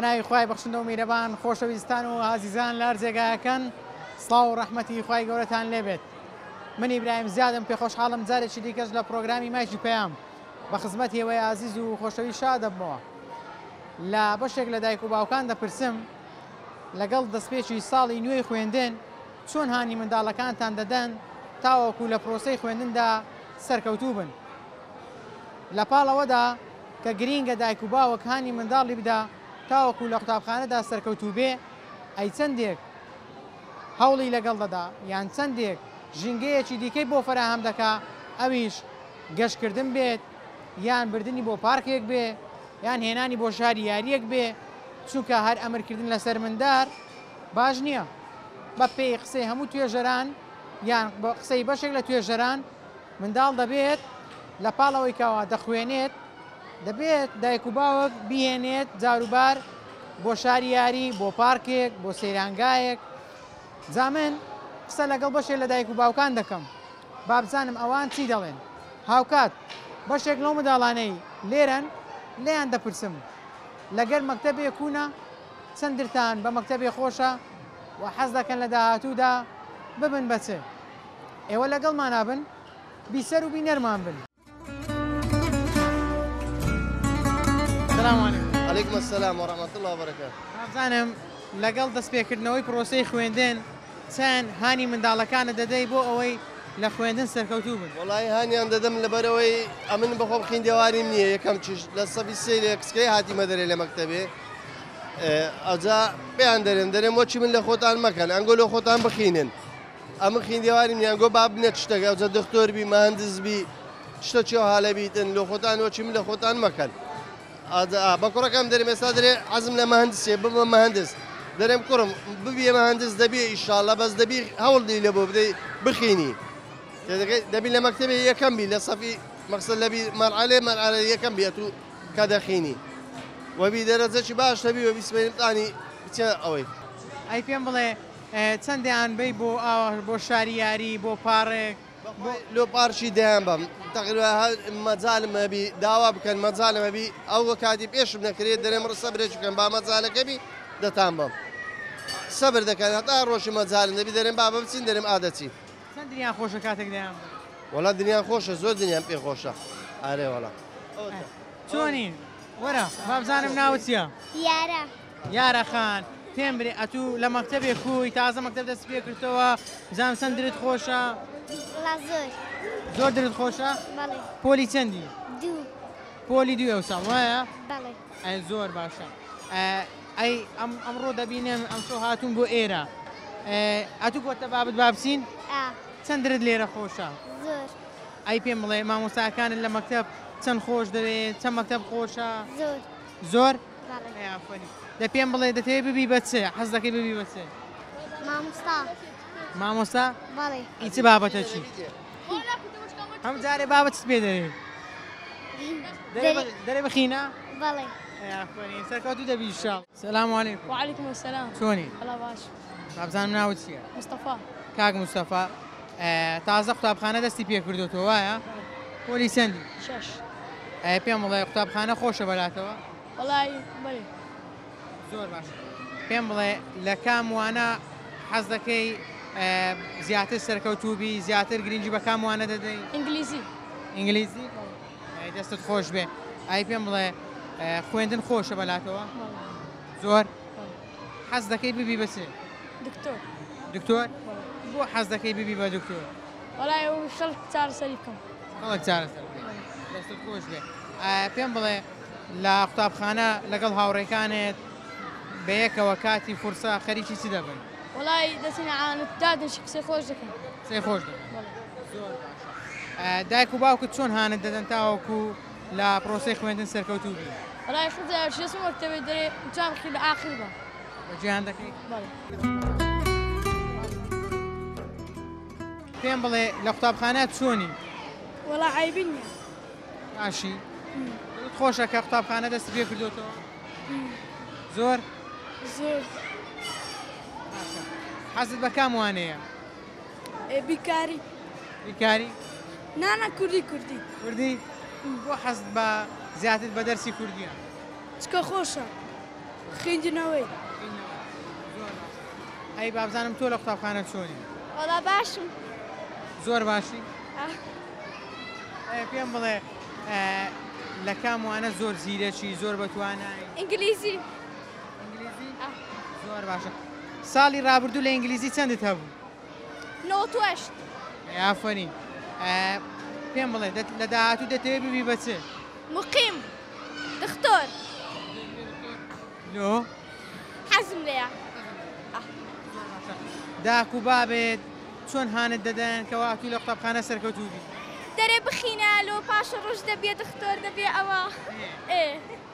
بەناوی خوای بەخشندە و میرەبان خۆشەویستان و ئازیزان لە هەر جێگایەکەن سڵاو و ڕەحمەتی خوای گەورەتان لێبێت. من ئیبراهیم زیادم پێ خۆشحاڵم جارێکی دیکەش لە پرۆگرامی مایکی پەیام بە خزمەت هێوەی ئازیز و خۆشەوی شاد دەبمەوە. لە بەشێک لە دایک و باوکان دەپرسم لەگەڵ دەستپێکی ساڵی نوێی خوێندن چۆن هانی منداڵەکانتان دەدەن تاوەکو لە پرۆسەی خوێندندا سەرکەوتوو بن. لە پاڵەوەدا کە گرینگە دایک و باوک هانی منداڵی بدا تاوەکو لە قوتابخانەدا سەرکەوتوو بێ ئەی چەندێک هەوڵی لەگەڵ دەدا یان چەندێک ژینگەیەکی دیکەی بۆ فەراهەم دەکا ئەویش گەشتکردن بێت یان بردننی بۆ پارکێک بێ یان هێنانی بۆ شاری یاریەک بێ چونکە هەر ئەمرکردن لەسەر مندار باش نییە. بە پێی قسەی هەموو توێژەران یان بە قسەی بەشێک لە توێژەران منداڵ دەبێت لە پاڵەوەی کاوە دەخوێنێت دەبێت دایک و باوک بهێنێت جاروبار بۆ شاری یاری بۆ پارکێک بۆ سەیرانگایەک. جا من قسە لەگەڵ بەشێک لە دایک و باوکان دەکەم با بزانم ئەوان چی دەڵێن. هاوکات بەشێک لەو منداڵانەی لێرەن لێیان دەپرسم لەگەر مەکتەبێک کوونە چەندتان بە مەکتەبێ خۆشە و حەز دەکەن لە داهاتوودا ببن بەچێ. ئێوە لەگەڵمان نابن بیسەر و بینەرمان بن. عليكم السلام ورحمة الله وبركاته. بزانم لەگەڵ دەستپێکردنەوەی پرۆسەی خوێندن چەند هانی منداڵەکانە دەدەی بۆ ئەوەی لە خوێندن سەرکەوتوو بن؟ وڵی هانیان دەدەم لەبەرەوەی ئەمن بەخۆم خوێندەواریم نییە یەکەم چش لە سەبی سێ کچکەی هاتیمە دەرێ لە مەکتەبێ ئەجا پێیان دەرێم وەچی من لە خۆتان مەکەن ئەنگۆ لە خۆتان بخینن ئەمە خوێندەواریم نیانگۆ با بنێت شتەکە ئەوجا دکتۆر بی مهندس بی شتە چێ هاالە بیتن لە خۆتان وەچی من لە خۆتان مەکەن. بە کوڕەکەم دەرێ ئێستا دەرێ حەزم لە مهندسێ ببە مهندس دەرێم کوڕم ببیە مهندس دەبێ ئیشاڵە بەس دەبی هەوڵی لە بۆ بدەی بخینی دەبی لە مەکتەبێ یەکەم بی لە سەفی مەقسەد لەبی مەرعالێ یەکەم بێت و کە دەخینی وەبی دەرەجەکی باش دەبی وە بیسمێنتانی بچە ئەوەی. ئەی پێم بڵێ چەندیان بی بۆ بۆ شاری یاری بۆ پارێک لۆ پارشی دەیان بەم تقریبا مەجالمەبی داوا بکەن مەجالمەبی ئەو کاتی پێشم نەکرێت دەرێم ڕ سەبرێک بکەن با مەجالەکەبی دەتان بم سەبر دەکەن هەتا ڕۆژی مەجالن دەبی دەرێم با بچین دەرێم ئادەچی. چەند دنیان خۆشە کاتێک دەیان وڵات دنیان خۆشە زۆر دنیان پێ خۆشە ئارێ وڵا چۆنین وەرە با بزانم ناوت چییە؟ یارە یارە خان پێم برێ ئەتوو لە مەکتەبێک کوی تازە مەکتەب دەست پێ کردەوە بزانم چەند درت خۆشە؟ زۆر درت خۆشە؟ پۆلی چەندی؟ دوو پۆلی دوو ئەو ساڵ وایە؟ بەڵێ زۆر باشە. ئەی ئەمڕۆ دەبینم ئەم شۆ هاتوون بۆ ئێرە ئەتوو گۆتە بابت بابچین؟ چەند درت لێرە خۆشە؟ زۆر. ئەی پێم بڵێ مامۆستاکانت لە مەکتەب چەند خۆش دەوێت چەند مەکتەب خۆشە؟ زۆر. زۆر؟ بەڵێ. دە پێم بڵێ دەتەوێت ببی بەچێ حەز دەکەی ببی بەچێ؟ مامۆستا. مامۆستا؟ بەڵێ. ئیچ بابەتە چی؟ هەم جارێ بابەت پێ دەوێت دەرێ بخینە؟ بەڵێ. سەرکەوتوو دەبی ئینشاڵڵا. سەلام عەلەیکوم. وعلیکم السلام. چۆنی؟ هەڵا باش. بابزانم ناوت چییە؟ مستەفا. کاک مستەفا تازە قوتابخانە دەستی پێ کردوتەوە وایە؟ پۆلی چەندی؟ 6. پێم بڵێ قوتابخانە خۆشە بەلاتەوە؟ وەڵای بەڵێ. زۆر باش. پێم بڵێ لە کام وانە حەز دەکەی زیاتر سەرکەوتووبی زیاتر گرنگی بە کام وانە دەدەی؟ ئینگلیزی. ئینگلیزی؟ دەستت خۆش بێ. ئای پێم بڵێ خوێندن خۆشە بەلاتەوە؟ زۆر؟ حەز دەکەی ببی بەچێ؟ دکتۆر. دکتۆر؟ بۆ حەز دەکەی ببی بە دکتۆر؟ وەڵای ئەو خەڵک چارەسەری بکەم. خەڵک چارەسەر بکەی. دەستت خۆش بێ. پێم بڵێ لە قوتابخانە لەگەڵ هاوڕێکانت بەیەکەوە کاتی فورسا خەریکی چی دەبن؟ وەڵای دەچینە دادنشی قسەی خۆش دەکەم. قسەی خۆش دەکەن. زۆر باشە. دایک و باوکت چۆن هانت دەدەن تاوەکو لە پرۆسەی خوێندن سەرکەوتوو بی؟ وەڵای خزایشم مەکتەبێ دەرێ جام خی لە ئاخر بە. بەجیهان دەکەی؟ بەڵێ. پێم بڵێ لە قوتابخانە چۆنی؟ وەڵای عیبی نییە. باشی؟ دڵت خۆشە کە قوتابخانە دەستی پێ کردوتەوە؟ زۆر؟ زۆر. حەزت بە کام وانەیە؟ بیکاری. بیکاری؟ نانە کوردی. کوردی؟ بۆ حەزت بە زیاتر بە دەرسی کوردیە؟ چکە خۆشە. خوێندنەوەی ئەی بابزانم تۆ لە قوتابخانە چۆنی وەڵا باشم زۆر باشی پێم بڵێ لە کام وانە زۆر زیرەکی زۆر بەتوانایی ئینگلیزی ئینگلیزی زۆر باشە ساڵی ڕابردوو لە ئینگلیزی چەندت هەبوو نۆتوەشت ئافرین پێم بڵێ لە داهاتوو دەتەوێت ببی بە چ مقیم دکتۆر لۆ حەزم لێیە داک و بابێت چۆن هانت دەدەن کە واتوو لە قوتابخانە سەرکەوتوو بی دەرێ بخینالۆ پاشە ڕۆژ دەبێت دکتۆر دەبێ ئەوە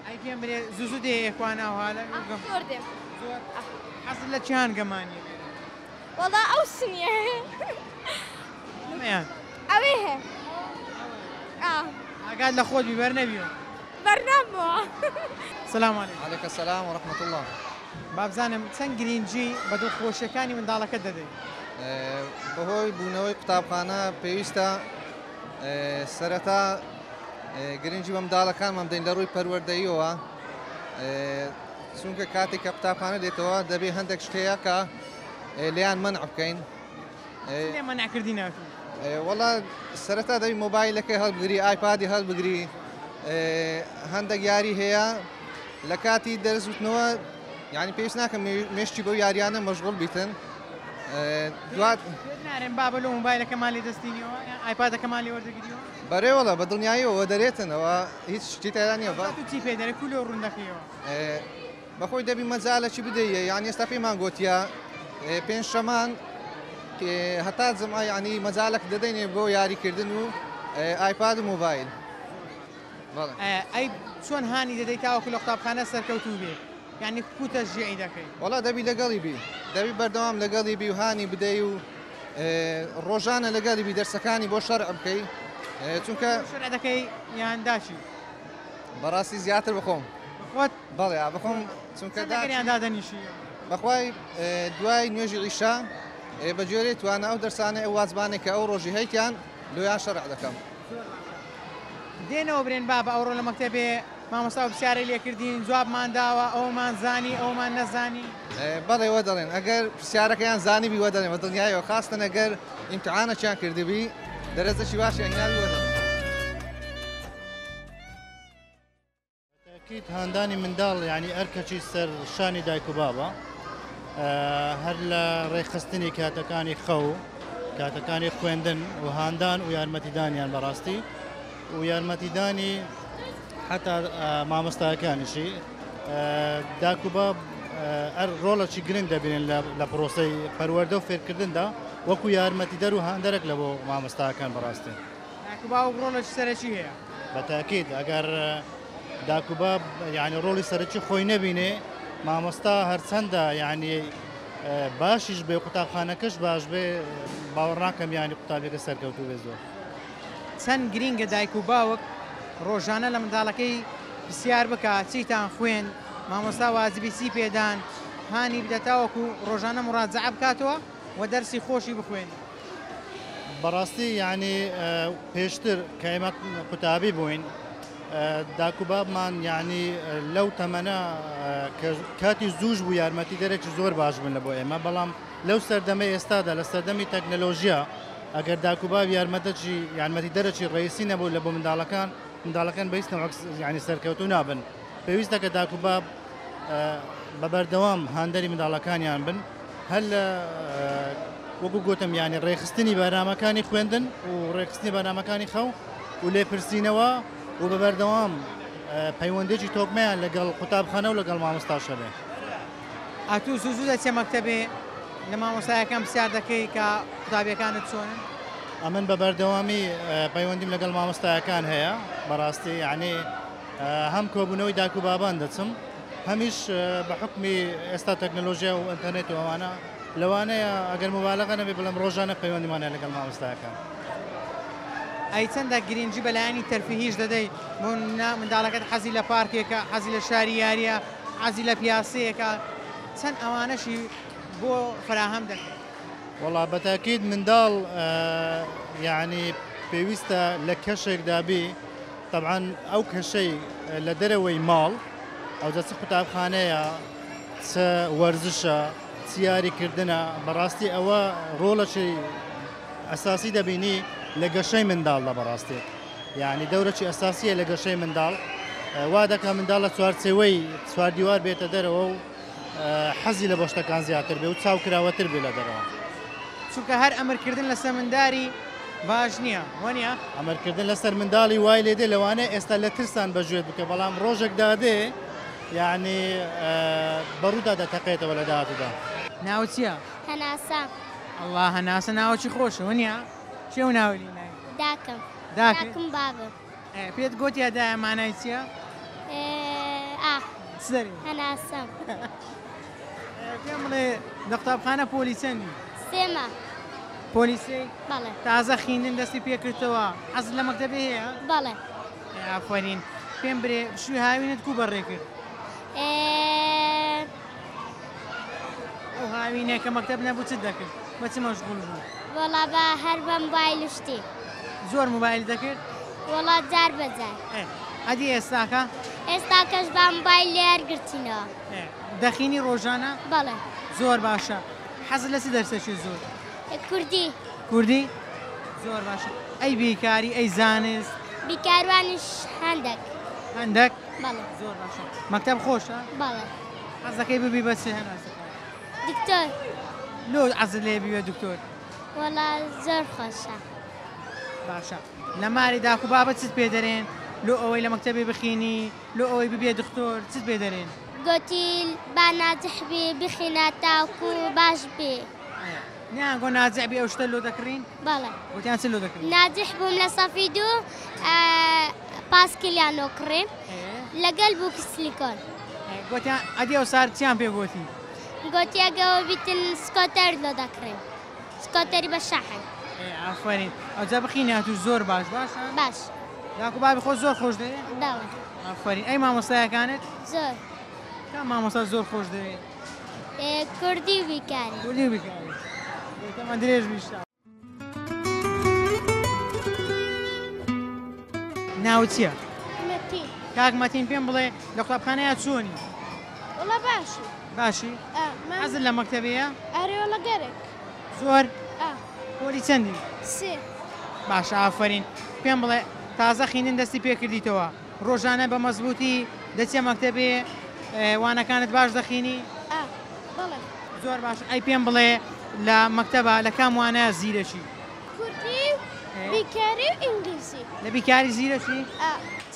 ئەی پێم بڵێ زوو دێ ئێکوانە هاالە زۆر دێم حەزت لە چیان گەمانی وەڵا ئەو سنیە ئەمەیان ئەوێ هەیە ئاگات لە خۆت بیبەر نەبیەوە بەرنامەوە سلام علیکم عليك السلام ورحمة الله. بابزانم چەند گرنگجی بە دڵخۆشیەکانی منداڵەکە دەدەیت بەهۆی بوونەوەی قوتابخانە پێویستە سەرەتا گرنگی بە منداڵەکانمان بدەین لە ڕووی پەروەردەییەوە چونکە کاتێک کە قوتابخانە دێتەوە دەبێت هەندێک شتەیە کە لیان مەنع بکەین لێمە ناکردی ناکە وەڵا سەرەتا دەبی مۆبایلەکەی هەڵبگری ئایپادی هەڵبگری هەندێک یاری هەیە لە کاتی دەرزوتنەوە یعنی پێویست ناکەم مێشتی بەو یاریانە مەشغوڵ بیتن دوات نارێن بابە لە مۆبایلەکەمان لێ دەستینەوە ئایپادەکەمان لێ وەردەگیریەوە بەڕێوەڵە بە دڵنیاییەوە دەرێتنەوە هیچ شتی تێدا نییە بە چی پێ دەرە کول لە ڕوندەکەیەوە بەخۆی دەبی مەجالەکی بدەیە یانی ئێستا پێیمان گوتیە پێنج شەمان هەتا جمع ینی مەجالێک دەدەینێ بۆ یاریکردن و ئایپاد و مۆبایل ئەی چۆن هانی دەدەیت تاوەکو لە قوتابخانە سەرکەوتوو بێ یعنی کوتە ژێعی دەکەی وڵا دەبی لەگەڵی بی دەبی بەردەوام لەگەڵی بی و هانی بدەی و ڕۆژانە لەگەڵی بی دەرسەکانی بۆ شەرع بکەی چونکە شەرع دەکەی یان داچی بەڕاستی زیاتر بخۆم خۆت بەڵێ بخۆم چونکە دەکەیان دادەنیشی بەخوای دوای نوێژی عیشا بە جۆرێ توانە ئەو دەرسانە ئەو وازبانێک کە ئەو ڕۆژی هەیتیان لۆیان شەرع دەکەم دێنەوە برێن بابە ئەوڕۆ لە مەکتەبێ مامۆستا و پرسیارەی لێکردین جوابمان داوە ئەومان زانی ئەومان نەزانی بەڵێ وە دەڵێن ئەگەر پرسیارەکەیان زانی بی وە دەڵێن بە دڵنیایەوە خاستن ئەگەر ئیمتحانەکیان کردبی دەرەجەی باشی هەنگاوی وە دەڵێن تأكيد هانداني منداڵ يعني ئەرکەچی سەر شانی دایک و بابە هەر لە ڕێخستنی کاتەکانی خەو کاتەکانی خوێندن و هاندان و یارمەتیدانیان بەڕاستی و یارمەتیدانی حتا مامۆستاکانیشی داک و باب ڕۆڵەکی گرنگ دەبینن لە پرۆسەی پەروەردە و فێرکردندا وەکو یارمەتیدەر و هەندێک لە بۆ مامۆستاکان بەڕاستی با و ڕۆڵەی سەرەکی هەیە بەتاکید ئەگەر داک و باب یعنی ڕۆڵی سەرەکی خۆی نەبینێ مامۆستا هەرچەندە یعنی باشیش بێ قوتابخانەکەش باش بێ باوەڕ ناکەم یانی قوتابێکە سەرکەوتوو بێ زۆر چەند گرینگە دایک و باوک ڕۆژانە لە منداڵەکەی پرسیار بکە چیتان خوێن مامۆستا واجبی چی پێدان هانی بدەتاوەکو ڕۆژانە مڕاجعە بکاتەوە و دەرسی خۆشی بخوێن بەڕاستی یعنی پێشتر کە ئێمە قوتابی بووین داک و بابمان یعنی لەو تەمەنە کاتی زووش بوو یارمەتی دەرێکی زۆر باش بن لە بۆ ئێمە بەڵام لەو سەردەمەی ئێستادا لە سەردەمی تەکنەلۆژیا ئەگەر داک و باب یارمەتی دەرەکی ڕئیسی نەبوو لە بۆ منداڵەکان بەیستنەوە یعنی سەرکەوتو نابن پێویستە کە داک و باب بەبەردەوام هاندەری منداڵەکانیان بن هەر لە وەکو گوتم یعنی ڕێخستنی بەرنامەکانی خوێندن و ڕێخستنی بەرنامەکانی خەو و لێپرسینەوە و بەبەردەوام پەیوەندێکی تۆکمەیان لەگەڵ قوتابخانە و لەگەڵ مامۆستاشە بێ ئاتوو زوو دەچێ مەکتەبێ لە مامۆستایەکان پرسیار دەکەی کە قوتابیەکانت چۆنن ئەمن بە بەردەوامی پەیوەندیم لەگەڵ مامۆستایەکان هەیە بەڕاستی یعنی هەم کۆبوونەوەی داک و بابان دەچم هەمیش بە حکمی ئێستا تەکنەلۆژیا و ئینتەرنێت و ئەوانە لەوانەیە ئەگەر مبالغە نەبێ بڵم ڕۆژانە پەیوەندیمانە لەگەڵ مامۆستایەکان ئەی چەندە گرنگجی بەلایانی تەرفیهیش دەدەیت بۆ منداڵەکەت حەزی لە پارکێکە حەزی لە شاری یاریە حەزی لە پیاسەیەکە چەند ئەوانەشی بۆ فراهەم دەکەیت وەڵا بەتاکید منداڵ یعنی پێویستە لە کەشێکدا بێ طبعاً ئەو کەشەی لە دەرەوەی ماڵ ئەو دەچ قوتابخانەیە چ وەرزشە چ یاریکردنە بەڕاستی ئەوە ڕۆڵەکی ئەساسی دەبینی لە گەشەی منداڵە بەڕاستی یعنی دەورەی ئەساسیە لە گەشەی منداڵ وا دەکە منداڵە چوارچێوەی چواردیوار بێتە دەرەوە و حەزی لە بۆ شتەکان زیاتر بێ و چاوکراوەتر بێ لە دەرەوە چونکە هەر ئەمرکردن لە سەمنداری باش نییە وەنیە ئەمرکردن لەسەر منداڵی وای لێدێ لەوانەیە ئێستا لە ترسان بەژێت بکە بەڵام ڕۆژێک دادێ یعنی بەڕوودا دەتەقێتەوە لە داهاتوودا. ناو چییە؟ هەناسە ئەڵڵا هەناسە ناوەکی خۆشە وەنیە چێ و ناوی داکەم داکەم داکەم بابم پێت گوتی یادایە مانای چییە؟ سەری هەناسەم پێم بڵێ لە قوتابخانە پۆلی چەندی؟ سێمە پۆلیسی بەڵێ تازە خوێندن دەستی پێکردەوە حەزت لە مەکتەبێ هەیە؟ بەڵێ ئافرین پێم برێ شووی هاوینت کو بەڕێ کرد ئەو هاوینێ کە مەکتەب نەبوو چت دەکرد بە چ مەشغوڵ بوو؟ وەڵا بە هەر بە موبایل شتی زۆر موبایل دەکرد؟ وەڵا جار بەجار ئەدی ئێستاکە؟ ئێستا کەش بە موبایل لێر گرتینەوە دەخینی ڕۆژانە؟ بەڵێ زۆر باشە حەزت لە چ دەرسێکی زۆر؟ کوردی کوردی؟ زۆر باشە ئەی بیکاری ئەی زانست؟ بیکاروانش هەندێک هەندێک؟ بەڵێ زۆر باشە مەکتەب خۆشە؟ بەڵێ حەز دەکەی ببی بە چێ هەناسەکە؟ دکتۆر لۆ حەزت لێ بیوە دکتۆر؟ وەڵا زۆر خۆشە باشە لە ماری داک و بابەت چت پێ دەرێن لۆ ئەوەی لە مەکتەبێ بخینی لۆ ئەوەی ببێ دکتۆر چت پێ دەرێن؟ گوتی با ناجح بێ بخینە تاوکو باش بێ نیان گۆ ناجەبی ئەو شتە لۆ دەکڕین؟ بەڵێ گوتیان چ لۆ دەکڕین؟ ناجح بووم لە سەفی دوو پاسکلیان نۆکڕێم لەگەل بوو کسلیکۆن گوتیان ئەدی ئەو سار چیان پێ گوتی؟ گوتی ئەگەوە بیتن سکۆتەر لۆ دەکڕێم سکۆتەری بە شەحن ئافرین ئەوجا بخینی هاتوو زۆر باش باشە؟ باش داک و بابی خۆ زۆر خۆش دەوێت؟ بەڵێ ئافرین ئەی مامۆستایەکانت؟ زۆر کام مامۆستا زۆر خۆش دەوێت؟ کوردی و بیکاری کوردی و بیکاری ئەمە درێژ بیشتە ناوت چییە؟ مەتی کاک مەتین پێم بڵێ لە قوتابخانەیە چۆنی؟ وەڵا باشی باشی؟ حەزت لە مەکتەبەیە؟ ئەرێوەڵە گەرێک زۆر؟ پۆلی چەندی؟ سێ باشە ئافرین پێم بڵێ تازە خینن دەستی پێکردیتەوە ڕۆژانە بە مەزبوطی دەچێ مەکتەبێ وانەکانت باش دەخینی؟ بەڵێ زۆر باش ئەی پێم بڵێ لە مەکتەبە لە کام وانەیە زیرەشی؟ کوردی بیکاری و ئینگلیزی لە بیکاری زیرەشی؟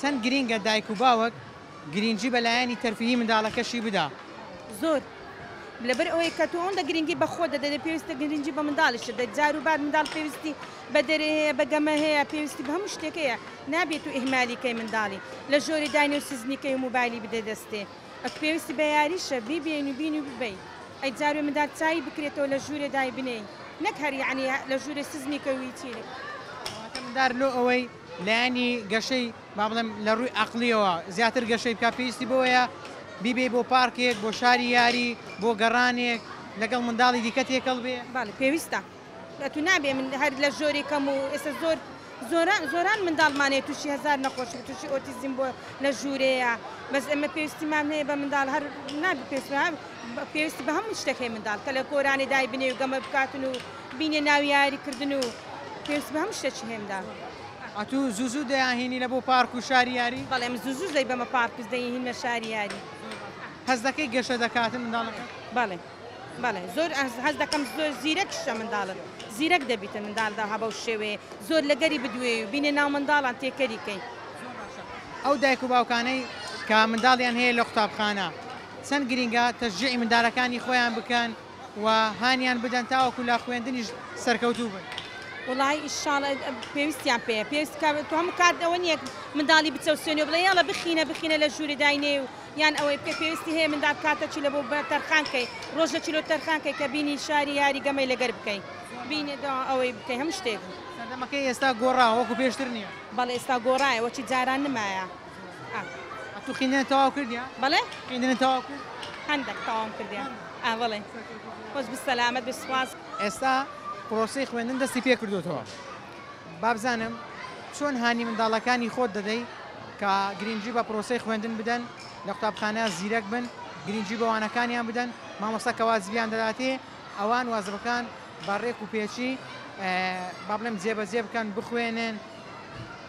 چەند گرینگە دایک و باوەک گرنگجی بەلایەنی تەرفیهی منداڵەکەشی بدا؟ زۆر لەبەر ئەوەی کە تۆ ئەوەندە گرنگی بەخۆ دەدە پێویستە گرنگی بە منداڵشە دە جار و بعد منداڵ پێویستی بە دەرێ هەیە بەگەمە هەیە پێویستی بە هەموو شتێکەیە نابێت و ئیهمالیکەی منداڵی لە ژۆری داینێ و سزنیکەی و موبایلی بدە دەستێ ئەک پێویستی بە یاریشە بیبێن و بین و ببین ئەی جاروێ منداڵ چای بکرێتەوە لە ژوورێ دای بنێ نەک هەر یعنی لە ژوورێ سزنیکەوی چیرێک دار لۆ ئەوەی لایانی گەشەی با بڵێم لە ڕووی عەقلیەوە زیاتر گەشەی بکە پێویستی بۆیە بیبێ بۆ پارکێک بۆ شاری یاری بۆ گەڕانێک لەگەڵ منداڵی دیکە تێکەڵ بێ باڵێ پێویستە تو نابێ من هەر لە ژۆری کەم و ئێستا زۆران منداڵمانێت تووشی هزار نەخۆش تووشی ئۆتیزم بۆ لە ژوورەیە بەس ئەمە پێویستیمان هەیە بە منداڵ هەر نابێ پێویستی بە هەموو شتێکی منداڵ کە لە کۆرانی دای بنێ و گەمە بکاتن و بینێ ناوی یاریکردن و پێویست بە هەموو شتێکی هێمدا ئەتوو زوو دەیانهێنی لە بۆ پارک و شاری یاری؟ بەڵێ ئەم زوو دەی بەمە پارکس دەیهینە شاری یاری هەز دەکەی گەشە دەکاتن منداڵەکە؟ بەڵێ بەڵێ زۆر هەز دەکەم زۆر زیرەکیشە منداڵت زیرەک دەبیتە منداڵدا هەبە و شێوێ زۆر لەگەری بدوێ و بینێ ناو منداڵان تێکەریکەی ئەو دایک و باوکانەی کە منداڵیان هەیە لە قوتابخانە چەند گرینگە تەشجیعی منداڵەکانی خۆیان بکەن و هانیان بدەن تاوەکو لە خوێندنیش سەرکەوتوو بن وڵی ئیشاڵ پێویستیان پێ پێویست تو هەموو کات ئەوە نییە منداڵی بچە و سوێنێ بڵێ یاڵە بخینە لە ژووری داینێ و یان ئەوەی بکە پێویستی هەیە منداڵ کاتەچی لە بۆ تەرخانکەی ڕۆژە چیلۆ تەرخانکەی کە بینی شاری یاری گەمەی لەگەر بکەی بینێدا ئەوەی بکەی هەموو شتێک سەردەمەکەی ئێستا گۆڕا وەکو پێشتر نییە؟ بەڵێ ئێستا گۆڕایە وەچی جاران نمایە تو خینە تەواو کردیا؟ بەڵێ خینە تەواو کرد؟ هەندێک تەواو کردیان بەڵێ خۆش بسەلامەت بسواز ئێستا پرۆسەی خوێندن دەستی پێ کردوتەوە بابزانم چۆن هانی منداڵەکانی خۆت دەدەی کە گرنگجی بە پرۆسەی خوێندن بدەن لە قوتابخانە زیرەک بن گرنگجی بەوانەکانیان بدەن مامۆستا کە وازبیان دەداتێ ئەوان وازبەکان بەڕێک و پێچی با بڵێم جێبەجێ بکەن بخوێنن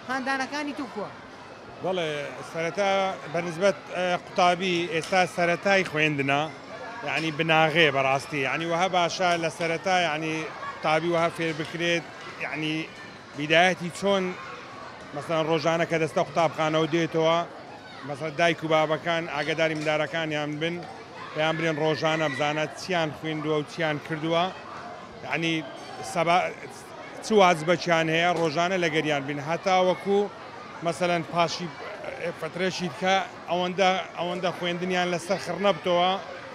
خاندانەکانی تو کووە بەڵێ سەرەتا بەنسبەت قوتابی ئێستا سەرەتای خوێندنە یعنی بناغێ بەڕاستی یعنی وهە باشە لە سەرەتا یعنی قوتابی وهە فێر بکرێت یعنی بیدایەتی چۆن مەسەڵەن ڕۆژانە کە دەستە قوتابخانەوە دێتەوە مەسەڵەن دایک و بابەکان ئاگاداری مندارەکانیان بن پێیان برێن ڕۆژانە بزانە چیان خوێندووە و چیان کردووە یعنی چ وازبەچیان هەیە ڕۆژانە لەگەریان بین هەتا وەکو مەسەڵەن پاشی فترەشی کە ئەوەندە خوێندنیان لەسەر خڕنەبتەوە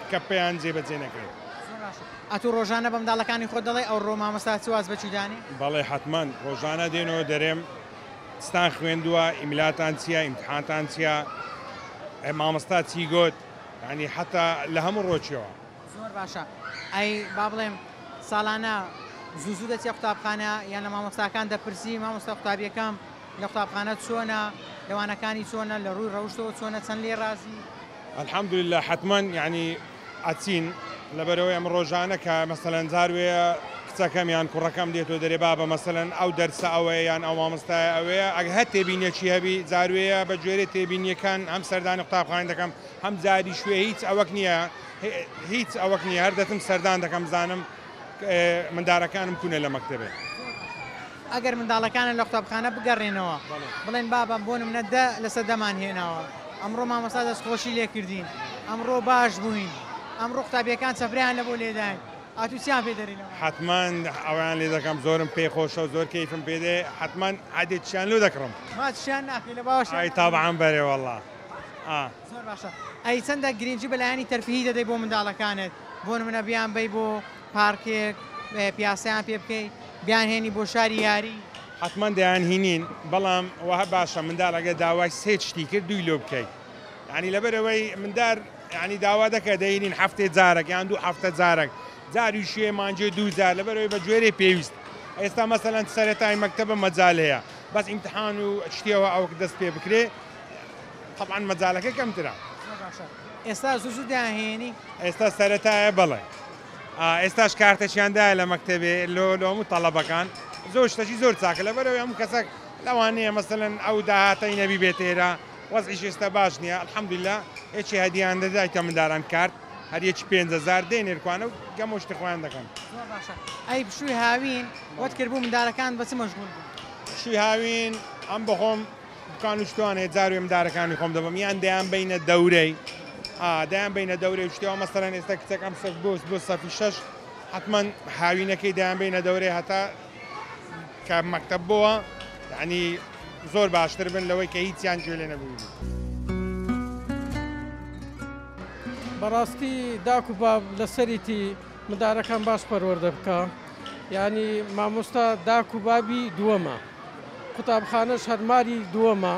کە پێیان جێبەجێ نەکرێت ئەتو ڕۆژانە بە منداڵەکانی خۆ دەڵێ ئەو ڕۆ مامۆستا چ وازبەچیدانی بەڵێ حتمما ڕۆژانە دێنەوە دەرێم ستان خوێندووە ئیملاتان چییە ئیمتحانتان چییە مامۆستا چی گوت ینی حتا لە هەموو ڕۆچیەوە زۆر باشە ئەی با بڵێم ساڵانە زوو دەچێ قوتابخانە یان لە مامۆستاکان دەپرسی مامۆستا قوتابیەکەم لە قوتابخانە چۆنە لەوانەکانی چۆنە لە ڕووی ڕەوشتەوە چۆنە چەند لێ ڕازی الحەمدولله حتمما یعنی ئەچین لەبەرەوەی ئەم ڕۆژانە کە مەسەلەن جاروێە کچەکەم یان کوڕەکەم دێتەوە دەرێ بابە مەسەلەن ئەو دەرسە ئەوەیە یان ئەو مامۆستایە ئەوەیە ئەگە هەر تێبینیەکی هەبی جاروێیە بە گوێرە تێبینیەکان هەم سەردانی قوتابخانە دەکەم هەم جاری شوێ هیچ ئەوەک نییە هیچ ئەوەک نییە هەر دەتم سەردان دەکەم زانم مندارەکانم کوونە لە مەکتەبێ ئەگەر منداڵەکانە لە قوتابخانە بگەڕێنەوە بڵێن بابە بۆ نمونە لەسەر دەمان هێناوە ئەمڕۆ مامۆستا دەستخۆشی لێ کردین ئەمڕۆ باش بووین ئەمڕۆ قوتابیەکان چەپریان لە بۆ لێداین ئاتوچیان پێ دەرینەوە حتمما ئەویان لێ دەکەم زۆرم پێی خۆشە و زۆر کەیفم پێ دێ حتمما عادێکیان لێ دەکڕم ماچیان ناکەی لە باوەش ئای تابعان بەرێ وەڵڵا زۆر باشە ئەی چەندە گرنگی بەلایانی تەرفیهی دەدەی بۆ منداڵەکانت بۆ نمونە بیان بەی بۆ پارکێک پیاسەیان پێ بکەی بیان هێنی بۆ شاری یاری حتمما دەیان هینین بەڵام وهە باشە منداڵ ئەگە داوای سێ شتی کرد دوی لۆ بکەیت ینی لەبەرەوەی مندار ینی داوا دەکە دەهێنین هەفتێ جارێک یان دوو هەفتە جارێک جاری شوێ مانجێ دوو جار لەبەرەوەی بە گوێرەی پێویست ئێستا مەسەلەن سەرەتای مەکتەبە مەجال هەیە بەس ئیمتحان و شتێەوە ئەو دەست پێ بکرێ طبعا مەجالەکە کەمترە ئێستا زوو داهێنی ئێستا سەرەتایە بڵێ ئێستاش کارتەشیاندایە لە مەکتەبێ لۆ هەموو تەڵەبەکان زۆر شتەشی زۆر چاکە لەبەرەوەی هەموو کەسێک لەوانەیە مەسەلەن ئەو داهاتەی نەبی بێتێرە وەزعیش ئێستا باش نییە الحەمدولله هیچی هەدیان دەدایتە منداران کارت هەر یەکی 5,000 دێنێرکوانە و گەمە شتی خۆیان دەکەن ئەی بشووی هاوین وەت کرد بوو مندارەکان بەچ مەشغول بوو شووی هاوین ئەم بەخۆم بکان و شتوانێت جاروێ مندارەکانی خۆم دەبم یان دەیان بینە دەورەی دەیان بینە دەورەی شتەوە مەسەلەن ئێستا کچەکەم سەف بۆ سەفی 6 حتمما هاوینەکەی دەیان بینە دەورەی هەتا کە مەکتەب بووە یعنی زۆر باشتر بن لەوەی کە هیچیان گوێ لێ نەبوو بەڕاستی داک و باب لەسەریتی مندارەکان باش پەروەردە بکە ینی مامۆستا داک و بابی دووەمە قوتابخانەش هەرماری دووەمە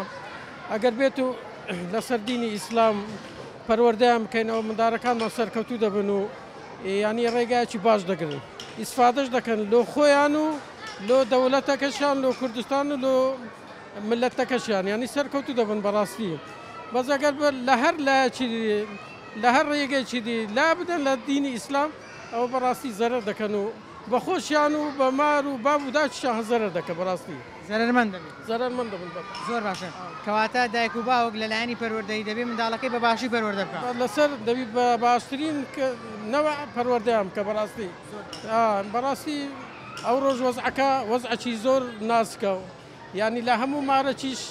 ئەگەر بێت و لەسەر دینی ئیسلام پەروەردەیان بکەینەوە مندارەکانمان سەرکەوتوو دەبن و ینی ڕێگایکی باش دەگرن ئیسفادەش دەکەن لۆ خۆیان و لۆ دەوڵەتەکەشیان لۆ کوردستان و لۆ ملەتەکەشیان ینی سەرکەوتوو دەبن بەڕاستی بەس ئەگەر لە هەر لایەکی لە هەر ڕێگەیەکی دی لا بدەن لە دینی ئیسلام ئەوە بەڕاستی زەرەر دەکەن و بە خۆشیان و بە مار و باب و داچیان زەرەر دەکە بەڕاستی زەرمەند دەبێت زەرمەند دەبن زۆر باشە کەواتە دایک و باوک لەلایەنی پەروەردەی دەبێت منداڵەکەی بە باشی پەروەردە بکات لەسەر دەبی بە باشترین نەوە پەروەردەیان کە بەڕاستی ئەو ڕۆژ وەزعەکە وەزعەکی زۆر ناسکە و ینی لە هەموو مارەکیش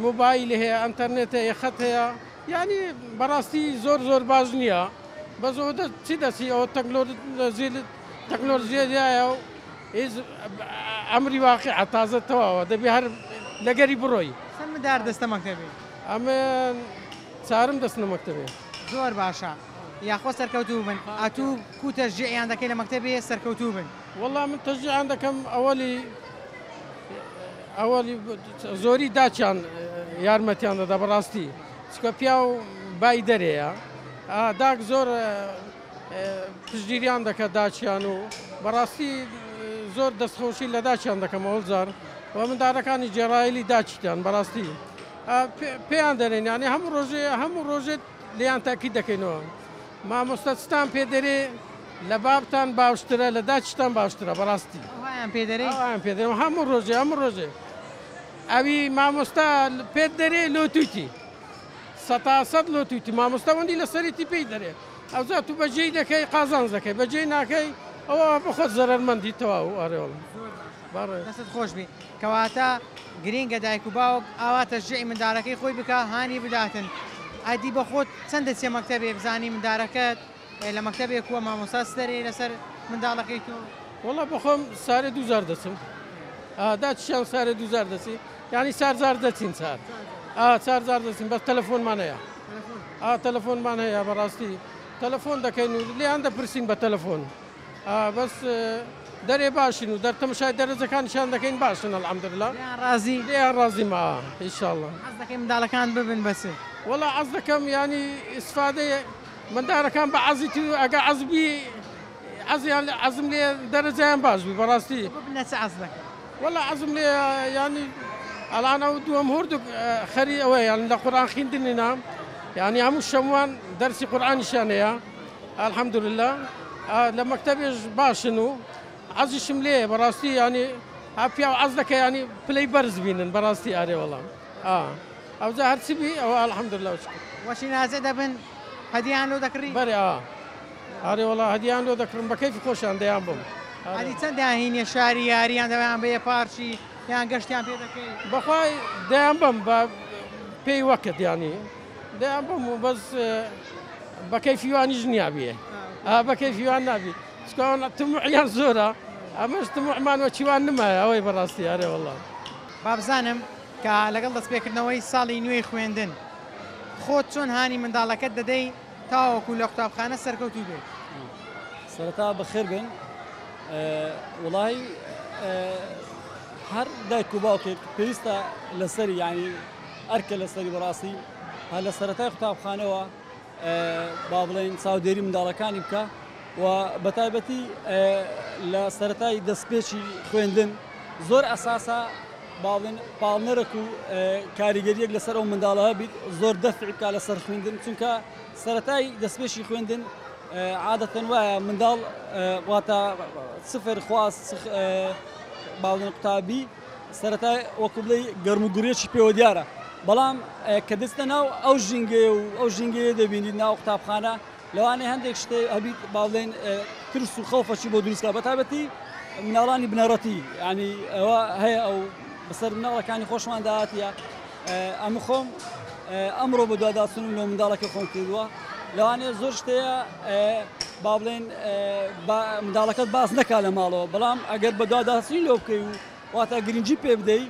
موبایل هەیە ئەنتەرنێت هەیە خەت هەیە ینی بەڕاستی زۆر باش نییە بەس ئەوە چی دەچی ئەوە تەکنۆلۆژیایە و ئەمری واقع تازە تەواوە دەبی هەر لەگەری بڕۆی چەند مندار دەستە مەکتەبێ ئەمە چارم دەستنە مەکتەبێ زۆر باشە یاخۆ سەرکەوتوو بن ئەتوو کوتە ژێیان دەکەی لە مەکتەبێ سەرکەوتوو بن وەڵام من تەژیان دەکەم ئەوەلی زۆری داچیان یارمەتیان دەدا بەڕاستی چکە پیا و بای دەرەیە داک زۆر پشتگیریان دەکە داچیان و بەڕاستی زۆر دەستخۆشی لە داچیان دەکەم هەڵزار و مندارەکانی جێڕایلی داچیان بەڕاستی پێیان دەرێن ینی هەموو ڕۆژێت لیان تاکی دەکەینەوە مامۆستاستان پێ دەرێ لە بابتان باشترە لە داچتان باشترە بەڕاستی پێدەێن هەموو ڕۆژێ ئەوی مامۆستا پێت دەرێ لۆتویتی 100 لۆتویتی مامۆستاوەندی لە سەریتی پێی دەرێ ئەوزا تو بەجێی دەکەی قازانز دەکەی بەجێی ناکەی ئەوە بخۆت زەرمەندی تەواو ئارێوڵ دەست خۆش بی کەواتە گرینگە دایک و باوک ئاواتە ژێی منداڵەکەی خۆی بکە هانی بداتن ئەدی بە خۆت چەندە چێ مەکتەبێ بزانی مندارەکەت لە مەکتەبێک وە مامۆستاس دەرێ لەسەر منداڵەکەی تۆ وڵا بخۆم سارێ 2000 دەچم داچیان سارێ 2000 دەچی ینی سارزار دەچین چارزار دەچین بەس تەلەفۆنمان هەیە تەلەفۆنمان هەیە بەڕاستی تەلەفۆن دەکەین و لیان دەپرسین بە تەلەفۆن بەس دەرێ باشین و دەرتەمەشای دەرەجەکانیشان دەکەین باشن ئەلحەمدولیلا لیان ڕازی ما ئینشاءڵڵا حەز دەکەی منداڵەکان ببن بەسێ وڵا حەز دەکەم ینی ئیسفادەی مندارەکان بە عەزی ئەگە عەزبی عەزم لێ دەرەجەیان باش بی بەڕاستی ببنە چ عەز دەکەم وڵا عەزم لێ ینی ئەڵان ئەو دووەم هوردوو خەری ئەوەی یان لە قورئان خوێندنینا ینی هەموو شەموان دەرسی قورئانیشان هەیە ئەلحەمدولیلا لە مەکتەبێش باشن و عەزیشم لێ بەڕاستی ینی هەپیا و عەز دەکە ینی پلەی بەرز بینن بەڕاستی ئارێ وەڵام ئەوجا هەرچی بی ئەوە ئەلحەمدولیلا وەشی نازێ دەبن هەدیان لۆ دەکڕی بەرێ ئارێ وەڵا هەدیان لۆ دەکڕم بە کەیفی خۆشیان دەیان بم هەدی چەندیان هینیە شاری یاریان دەویان بەیە پارچی یان گەشتیان پێ دەکەی بەخوای دەیان بم بە پێی وەکت ینی دەیان بم و بەس بە کەیفیوانیش نیابێ بە کەیفیوان نابی چکەوان تموعیان زۆرە ئەمەش تموعمان وەچیوان نمایە ئەوەی بەڕاستی ئارێ وەڵا بابزانم کە لەگەڵ دەستپێکردنەوەی ساڵی نوێی خوێندن خۆت چۆن هانی منداڵەکەت دەدەی تاوەکو لە قوتابخانە سەرکەوتوو بێت سەرەتا بەخێر بن وڵی هەر دایک و باوکێک پێویستە لەسەری ینی ئەرکە لەسەری بەڕاستی هەر لە سەرەتای قوتابخانەوە با بڵێن چاودێری منداڵەکانی بکە و بەتایبەتی لە سەرەتای دەستپێکی خوێندن زۆر ئەساسە باڵێن پاڵنەرەك و کاریگەریەک لەسەر ئەو منداڵەوە بیت زۆر دەفعی بکە لەسەر خوێندن چونکە سەرەتای دەستپێشی خوێندن عادەتەن وایە منداڵ واتە سفر خواست باڵێن قوتابی سەرەتای وەکو بڵێ گەرموگوڕێکی پێوە دیارە بەڵام کە دەستە ناو ئەو ژینگەیە و ئەو ژینگەیە دەبینیت ناو قوتابخانە لەوانەیە هەندێک شتێ هەبیت باڵێن ترس و خەوفەشی بۆ دروستکە بەتایبەتی مناڵانی بنەڕەتی ینی ئەوە هەیە ئەو بەسەر مناڵەکانی خۆشمان داهاتیە ئەمە خۆم ئەمڕۆ بە دوواداچوونم لە منداڵەکە خۆم کردووە لەوانەیە زۆر شتەیە با بڵێن منداڵەکەت باس نەکا لە ماڵەوە بەڵام ئەگەر بە دوواداچوونی لەو بکەی و واتە گرنگی پێ بدەی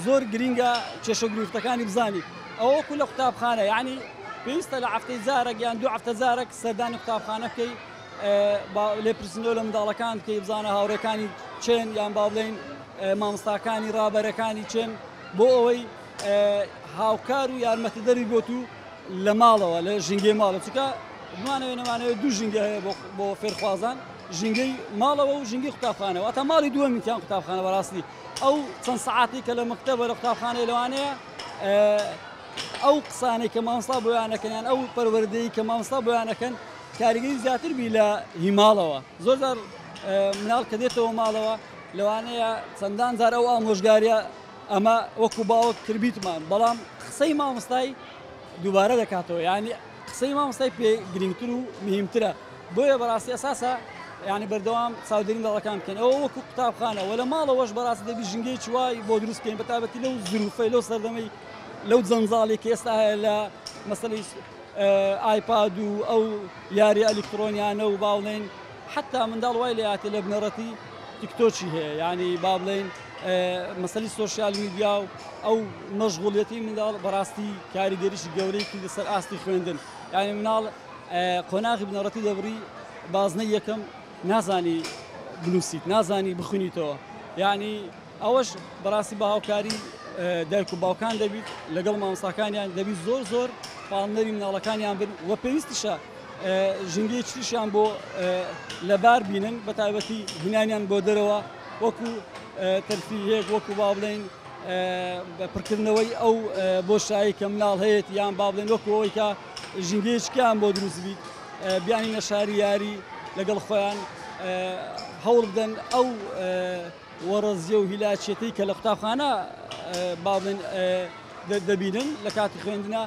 زۆر گرینگە کێشە گرفتەکانی بزانی ئەوە وەکو لە قوتابخانە یعنی پێویستە لە هەفتەی جارێک یان دوو هەفتە جارێک سەردانی قوتابخانە بکەی لێپرسنەوە لە منداڵەکان بکەی بزانە هاوڕێکانی چێن یان با بڵێن مامۆستاکانی ڕابەرەکانی چێن بۆ ئەوەی هاوکار و یارمەتیدەری بۆت و لە ماڵەوە لە ژینگەی ماڵە چونکە بمانەوێت نەمانەوێت دوو ژینگە هەیە بۆ فێرخوازان ژینگەی ماڵەوە و ژینگەی قوتابخانە واتە ماڵی دووەمیتیان قوتابخانە بەڕاستی ئەو چەند سەعاتی کە لە مەکتەبە لە قوتابخانەی لەوانەیە ئەو قسانەی کە مامۆستا بۆیانەکەن یان ئەو پەروەردەی کە مامۆستا بۆیانەکەن کاریگەری زیاتر بی لە هیماڵەوە زۆر جار مناڵ کە دێتەوە ماڵەوە لەوانەیە چەندان جار ئەو ئامۆژگاریە ئەمە وەکو باوەک کردبیتمان بەڵام قسەی مامۆستای دووبارە دەکاتەوە ینی قسەی مامۆستای پێ گرنگتر و مهمترە بۆیە بەڕاستی ئەساسە ینی بەردەوام چاودێری منداڵەکان بکەن ئەوە وەکو قوتابخانە و لە ماڵەوەش بەڕاستی دەبی ژینگەی چوای بۆ دروستکەین بەتابەتی لەو زروفەی لەو سەردەمەی لەو جەنجاڵی کە ئێستا هەیە لە مەسەلەی ئایپاد و ئەو یاری ئەلکترۆنیانە و باڵێن حتا منداڵ وای لێهاتێ لە بنەڕەتی تیکتۆکی هەیە ینی با بڵێن مەسەلی سۆشیال میدیا و ئەو مەشغوڵیەتی منداڵ بەڕاستی کاریگەریشی گەورەی کردە سەر ئاستی خوێندن ینی مناڵ قۆناغی بنەڕەتی دەبڕی بازنەی یەکەم نازانی بنووسیت نازانی بخوێنیتەوە ینی ئەوەش بەڕاستی بە هاوکاری دایک و باوکان دەبیت لەگەڵ مامۆستاکانیان دەبیت زۆر زۆر پاڵنەری مناڵەکانیان بن وە پێویستیشە ژینگەی چریشیان بۆ لەبار بینن بە تایبەتی هینانیان بۆ دەرەوە وەکو تەرفیهەیەک وەکو با بڵێن پڕکردنەوەی ئەو بۆشایی کە مناڵ هەیەت یان با بڵێن وەکەوەی کە ژینگەیەکیان بۆ دروست بیت بیانینە شاری یاری لەگەڵ خۆیان هەوڵ بدەن ئەو وەڕەزیە و هیلاچێتی کە لە قوتابخانە با بڵێن دەبینن لە کاتی خوێندنە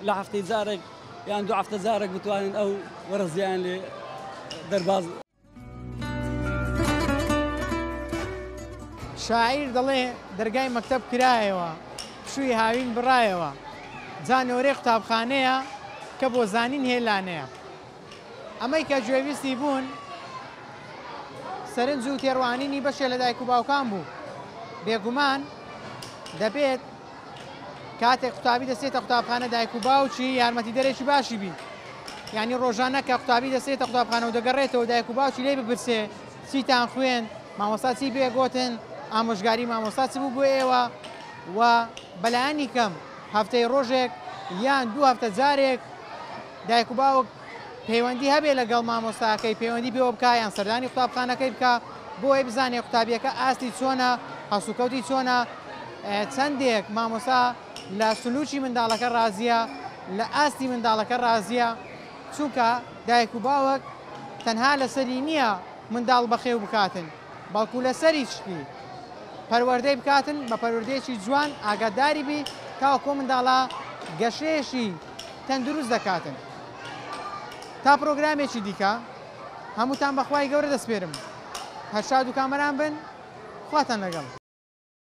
لە هەفتەی جارێک یان دوو هەفتە جارێک بتوانن ئەو وەڕەزیان لێ دەرباز. شاعیر دەڵێ دەرگای مەکتەب کرایەوە پشووی هاوین بڕایەوە جانۆرەی قوتابخانەیە کە بۆ زانین هێلانەیە. ئەمەی کە گوێویستی بوون سەرنج و تێڕوانینی بەشێ لە دایک و باوکان بوو. بێگومان دەبێت کاتێک قوتابی دەسێتە قوتابخانە دایک و باوکی یارمەتی دەرێکی باشی بی. یعنی ڕۆژانە کە قوتابی دەسێتە قوتابخانە و دەگەڕێتەوە دایک و باوکی لێ بپرسێ چیتان خوێن، مامۆستا چی پێگوتن، ئامۆژگاری مامۆستا چ بوو بۆ ئێوە و بەلایانی کەم هەفتەی ڕۆژێک یان دوو هەفتە جارێک دایک و باوک پەیوەندی هەبێ لەگەڵ مامۆستاکەی پەیوەندی پێوە بکە یان سەردانی قوتابخانەکەی بکە بۆی بزانێ قوتابیەکە ئاستی چۆنە، هەسوکەوتی چۆنە، چەندێک مامۆستا لە سلوکی منداڵەکە ڕازیە، لە ئاستی منداڵەکە ڕازیە، چونکە دایک و باوک تەنها لەسەری نییە منداڵ بەخێو بکاتن بەڵکو لەسەری چی پەروەردەی بکاتن بە پەروەردەیەکی جوان ئاگاداری بی تاوەکۆ منداڵە گەشەیەشی تەندروست دەکاتن. تا پرۆگرامێکی دیکە هەمووتان بەخوای گەورە دەسپێرم. هەر شاد و کامەران بن، خواتان لەگەڵ.